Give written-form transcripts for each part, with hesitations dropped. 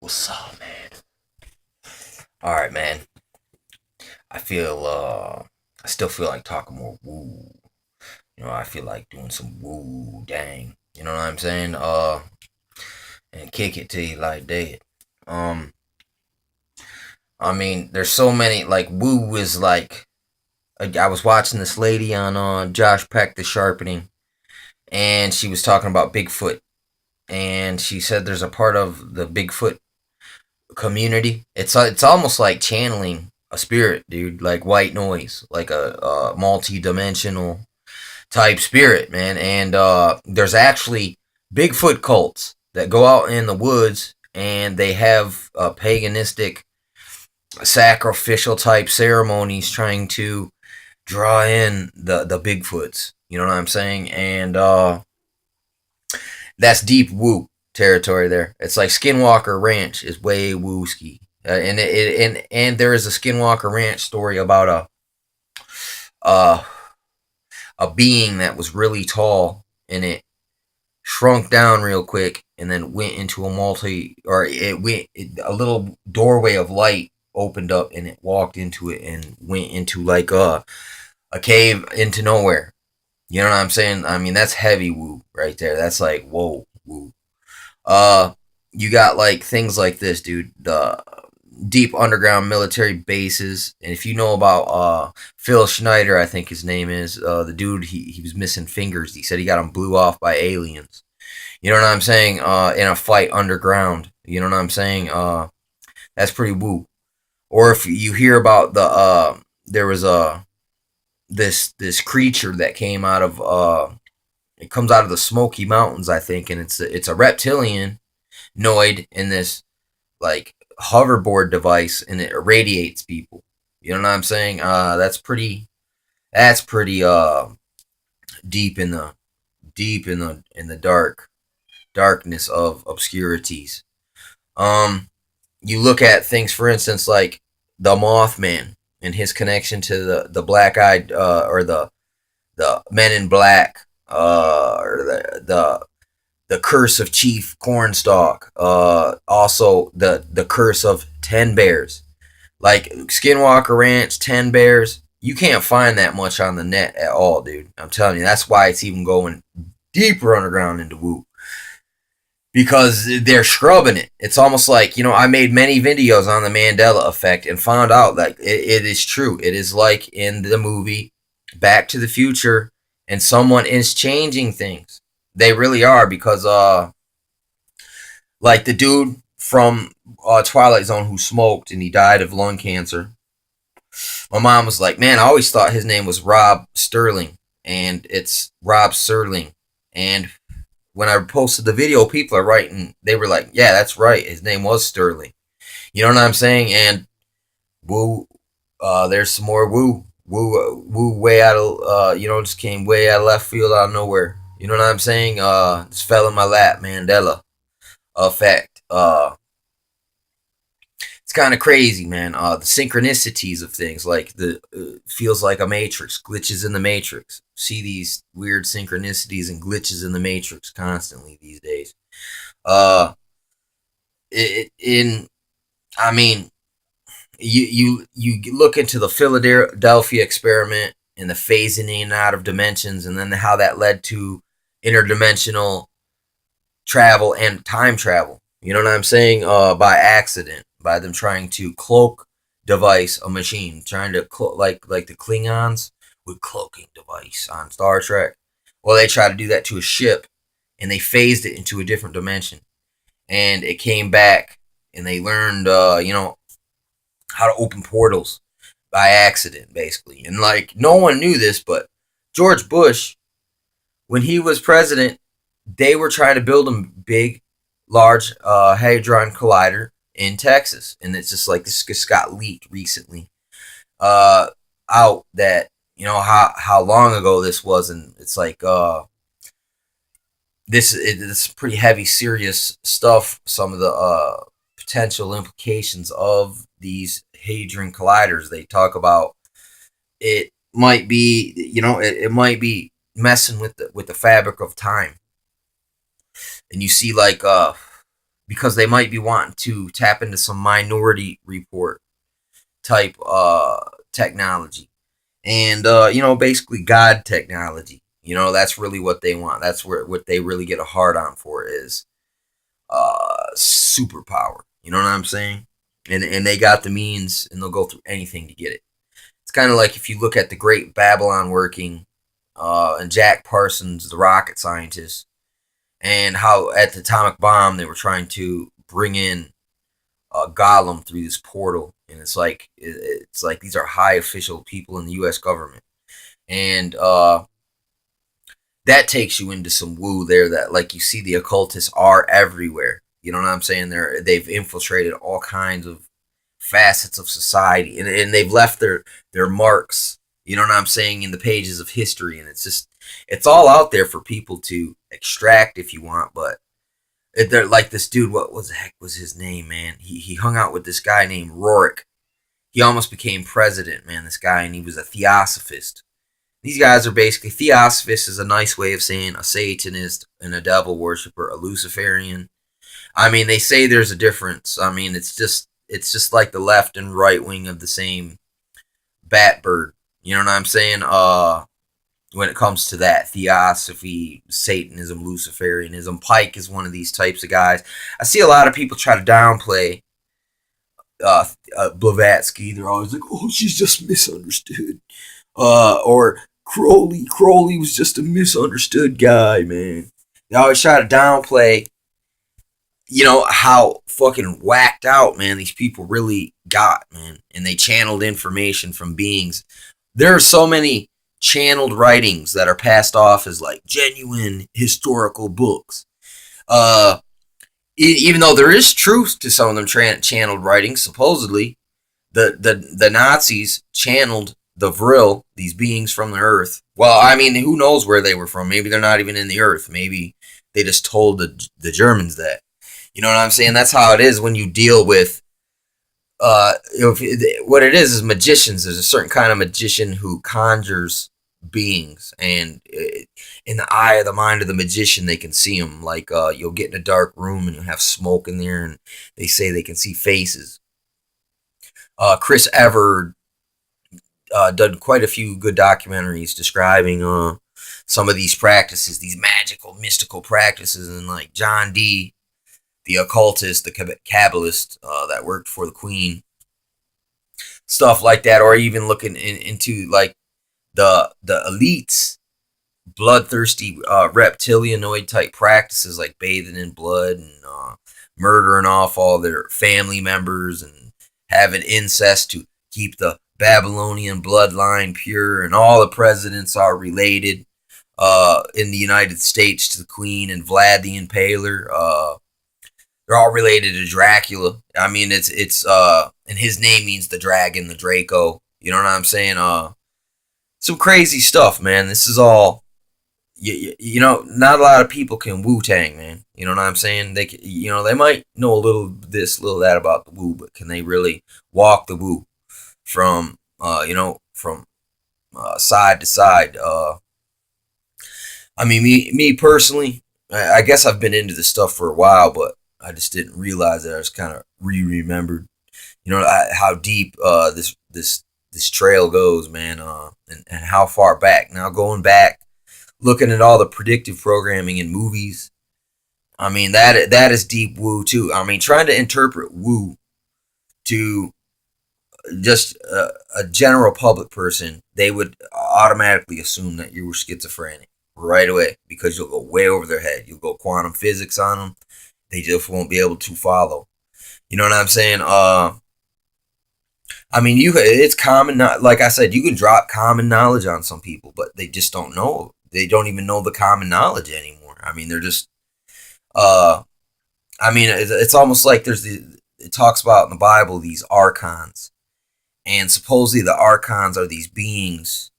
What's up, man? All right, man. I feel I still feel like talking more woo. I feel like doing some woo dang. You know what I'm saying? And kick it till you like dead. Um, I mean, there's so many like woo is like I was watching this lady on Josh Peck the Sharpening, and she was talking about Bigfoot, and she said there's a part of the Bigfoot community. It's almost like channeling a spirit, dude, like white noise, like a multi-dimensional type spirit, man. And there's actually Bigfoot cults that go out in the woods and they have paganistic sacrificial type ceremonies trying to draw in the Bigfoots. You know what I'm saying? And that's deep woo territory there. It's like Skinwalker Ranch is way wooski. And there is a Skinwalker Ranch story about uh, a being that was really tall and it shrunk down real quick and then went into a a little doorway of light opened up and it walked into it and went into like a cave into nowhere. You know what I'm saying? I mean, that's heavy woo right there. That's like whoa woo. Uh, you got like things like this, dude. The deep underground military bases, and if you know about Phil Schneider, I think his name is the dude. He was missing fingers. He said he got him blew off by aliens. You know what I'm saying? In a fight underground. You know what I'm saying? That's pretty woo. Or if you hear about there was a this creature that came out of it comes out of the Smoky Mountains, I think, and it's a reptilian noid in this like hoverboard device, and it irradiates people. You know what I'm saying? That's pretty deep in the in the darkness of obscurities. Um, you look at things, for instance, like the Mothman and his connection to the black eyed or the Men in Black or the curse of Chief Cornstalk. Also the curse of Ten Bears, like Skinwalker Ranch, Ten Bears. You can't find that much on the net at all, dude. I'm telling you, that's why it's even going deeper underground into Woo, because they're scrubbing it. It's almost like, I made many videos on the Mandela effect and found out that it is true. It is like in the movie Back to the Future, and someone is changing things. They really are, because like the dude from Twilight Zone who smoked and he died of lung cancer. My mom was like, "Man, I always thought his name was Rob Sterling, and it's Rob Serling." And when I posted the video, people are writing. They were like, "Yeah, that's right. His name was Sterling." You know what I'm saying? And woo, there's some more woo, way out of just came way out of left field, out of nowhere. You know what I'm saying? Just fell in my lap, Mandela effect. It's kind of crazy, man. The synchronicities of things, like the feels like a matrix, glitches in the matrix. See these weird synchronicities and glitches in the matrix constantly these days. Uh, in I mean, you look into the Philadelphia experiment and the phasing in and out of dimensions, and then how that led to interdimensional travel and time travel. You know what I'm saying? By accident, by them trying to cloak device a machine, trying to like the Klingons with cloaking device on Star Trek. Well, they tried to do that to a ship, and they phased it into a different dimension, and it came back, and they learned, how to open portals by accident, basically. And like no one knew this, but George Bush, when he was president, they were trying to build a big, large hadron collider in Texas, and it's just like this just got leaked recently uh, out that how long ago this was, and it's like it's pretty heavy, serious stuff. Some of the potential implications of these hadron colliders they talk about. It might be, it might be messing with the fabric of time, and you see like because they might be wanting to tap into some Minority Report type technology, and basically God technology. That's really what they want. That's what they really get a hard on for is superpower. You know what I'm saying? And they got the means, and they'll go through anything to get it. It's kind of like if you look at the Great Babylon working, and Jack Parsons, the rocket scientist, and how at the atomic bomb they were trying to bring in Gollum through this portal, and it's like these are high official people in the U.S. government, and that takes you into some woo there. That like you see the occultists are everywhere. You know what I'm saying? They've infiltrated all kinds of facets of society, and they've left their marks. You know what I'm saying, in the pages of history, and it's all out there for people to extract if you want, but they're like this dude. What was the heck was his name, man? He hung out with this guy named Rorik. He almost became president, man. This guy, and he was a theosophist. These guys are basically theosophist is a nice way of saying a Satanist and a devil worshiper, a Luciferian. I mean, they say there's a difference. I mean, it's just like the left and right wing of the same bat bird. You know what I'm saying? When it comes to that theosophy, Satanism, Luciferianism, Pike is one of these types of guys. I see a lot of people try to downplay Blavatsky. They're always like, "Oh, she's just misunderstood," or Crowley. Crowley was just a misunderstood guy, man. They always try to downplay, how fucking whacked out, man, these people really got, man. And they channeled information from beings. There are so many channeled writings that are passed off as like genuine historical books. Uh, Even though there is truth to some of them channeled writings, supposedly the Nazis channeled the Vril, these beings from the Earth. Well, I mean, who knows where they were from? Maybe they're not even in the Earth. Maybe they just told the Germans that. You know what I'm saying? That's how it is when you deal with what it is magicians. There's a certain kind of magician who conjures beings, and in the eye of the mind of the magician, they can see them. Like you'll get in a dark room and you'll have smoke in there, and they say they can see faces. Chris Evert done quite a few good documentaries describing some of these practices, these magical, mystical practices, and like John Dee, the occultist, the Kabbalist that worked for the Queen, stuff like that, or even looking into like the elites, bloodthirsty reptilianoid type practices like bathing in blood and murdering off all their family members and having incest to keep the Babylonian bloodline pure, and all the presidents are related in the United States to the Queen and Vlad the Impaler. They're all related to Dracula. I mean, it's and his name means the dragon, the Draco. You know what I'm saying? Some crazy stuff, man. This is all, not a lot of people can Wu-Tang, man. You know what I'm saying? They might know a little this, little that about the Wu, but can they really walk the Wu from, from side to side? I mean, me personally, I guess I've been into this stuff for a while, but I just didn't realize that I was kind of remembered. How deep this trail goes, man, and how far back. Now going back, looking at all the predictive programming in movies, I mean that is deep woo too. I mean, trying to interpret woo to just a general public person, they would automatically assume that you were schizophrenic right away because you'll go way over their head. You'll go quantum physics on them. They just won't be able to follow. You know what I'm saying? I mean, it's common. Like I said, you can drop common knowledge on some people, but they just don't know. They don't even know the common knowledge anymore. I mean, they're just. I mean, it's almost like it talks about in the Bible these archons, and supposedly the archons are these beings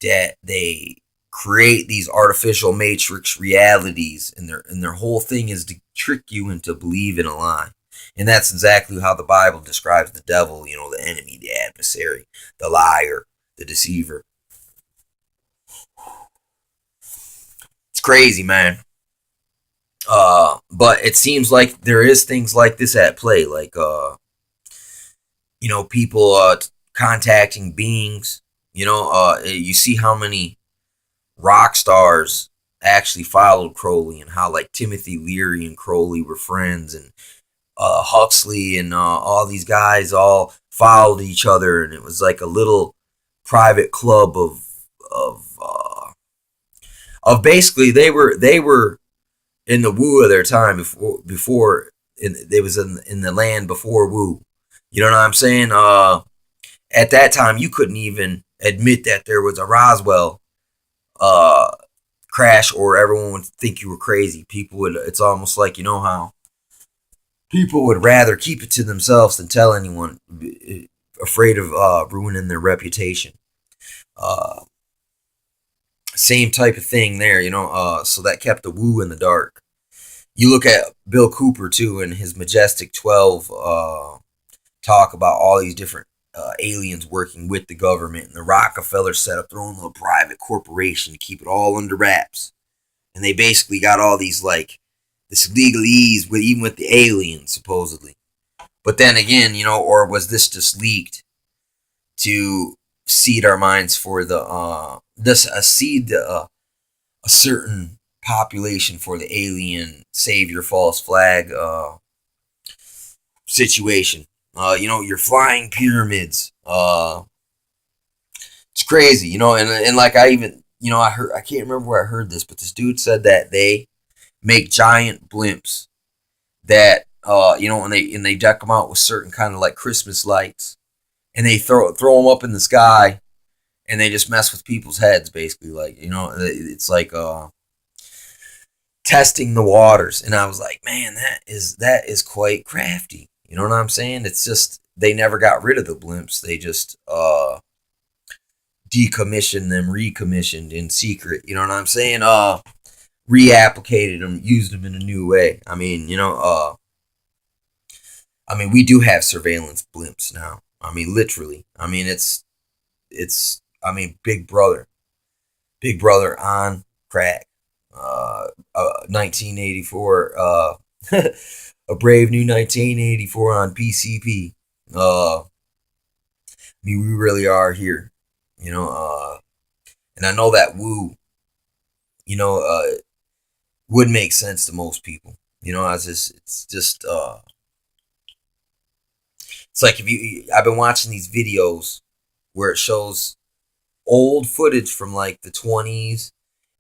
that they create these artificial matrix realities, and their whole thing is to trick you into believing a lie. And that's exactly how the Bible describes the devil, the enemy, the adversary, the liar, the deceiver. It's crazy, man. But it seems like there is things like this at play, like people contacting beings. You see how many rock stars actually followed Crowley, and how like Timothy Leary and Crowley were friends, and Huxley and all these guys all followed each other, and it was like a little private club of basically they were in the woo of their time they was in the land before woo. You know what I'm saying? At that time, you couldn't even admit that there was a Roswell uh, crash, or everyone would think you were crazy. People would. It's almost like, how people would rather keep it to themselves than tell anyone, afraid of ruining their reputation. Uh, Same type of thing there, so that kept the woo in the dark. You look at Bill Cooper too, and his Majestic 12 talk about all these different aliens working with the government, and the Rockefeller set up their own little private corporation to keep it all under wraps. And they basically got all these like this legalese with even with the aliens supposedly. But then again, or was this just leaked to seed our minds for the this seed a certain population for the alien savior false flag situation? Your flying pyramids. It's crazy, and like I even I heard, I can't remember where I heard this, but this dude said that they make giant blimps that and they deck them out with certain kind of like Christmas lights, and they throw them up in the sky, and they just mess with people's heads basically, like it's like testing the waters. And I was like, man, that is quite crafty. You know what I'm saying? It's just they never got rid of the blimps. They just decommissioned them, recommissioned in secret. You know what I'm saying? Reapplicated them, used them in a new way. We do have surveillance blimps now. Literally. It's Big Brother on crack. 1984. A brave new 1984 on PCP. We really are here. And I know that woo, you know, uh, would make sense to most people. It's like I've been watching these videos where it shows old footage from like the 20s,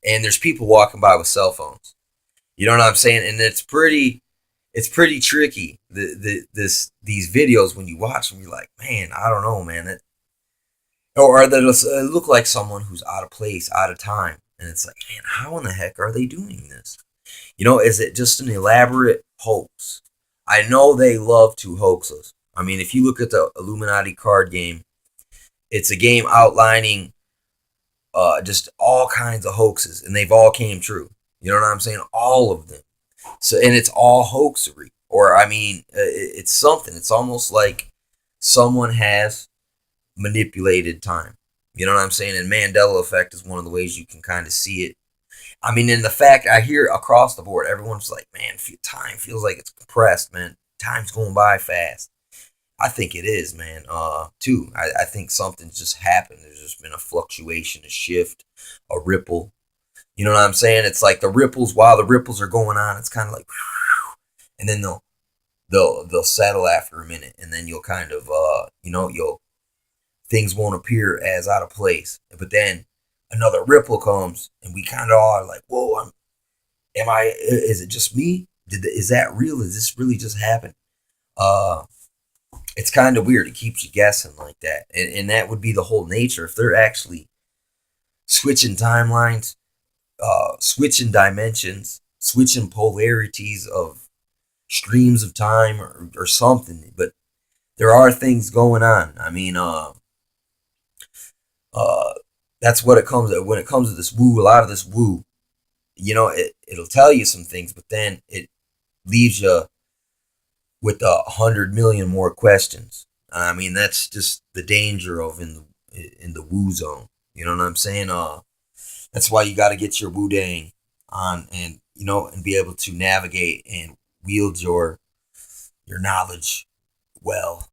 and there's people walking by with cell phones. You know what I'm saying? And it's pretty tricky. These videos, when you watch them, you're like, man, I don't know, man. Or they look like someone who's out of place, out of time, and it's like, man, how in the heck are they doing this? Is it just an elaborate hoax? I know they love to hoax us. If you look at the Illuminati card game, it's a game outlining just all kinds of hoaxes, and they've all came true. You know what I'm saying? All of them. So, and it's all hoaxery, or it's something. It's almost like someone has manipulated time. You know what I'm saying? And Mandela effect is one of the ways you can kind of see it. In the fact I hear across the board, everyone's like, man, time feels like it's compressed, man. Time's going by fast. I think it is, man. Too. I think something's just happened. There's just been a fluctuation, a shift, a ripple. You know what I'm saying? It's like the ripples. While the ripples are going on, it's kind of like, and then they'll settle after a minute, and then you'll kind of you'll things won't appear as out of place. But then another ripple comes, and we kind of are like, whoa, is it just me? Is that real? Is this really just happened? It's kind of weird. It keeps you guessing like that. And that would be the whole nature. If they're actually switching timelines, switching dimensions, switching polarities of streams of time, or something. But there are things going on. That's what it comes to. When it comes to this woo, a lot of this woo, it'll tell you some things, but then it leaves you with 100 million more questions. That's just the danger of in the woo zone. You know what I'm saying? That's why you got to get your woo dang on, and and be able to navigate and wield your knowledge well.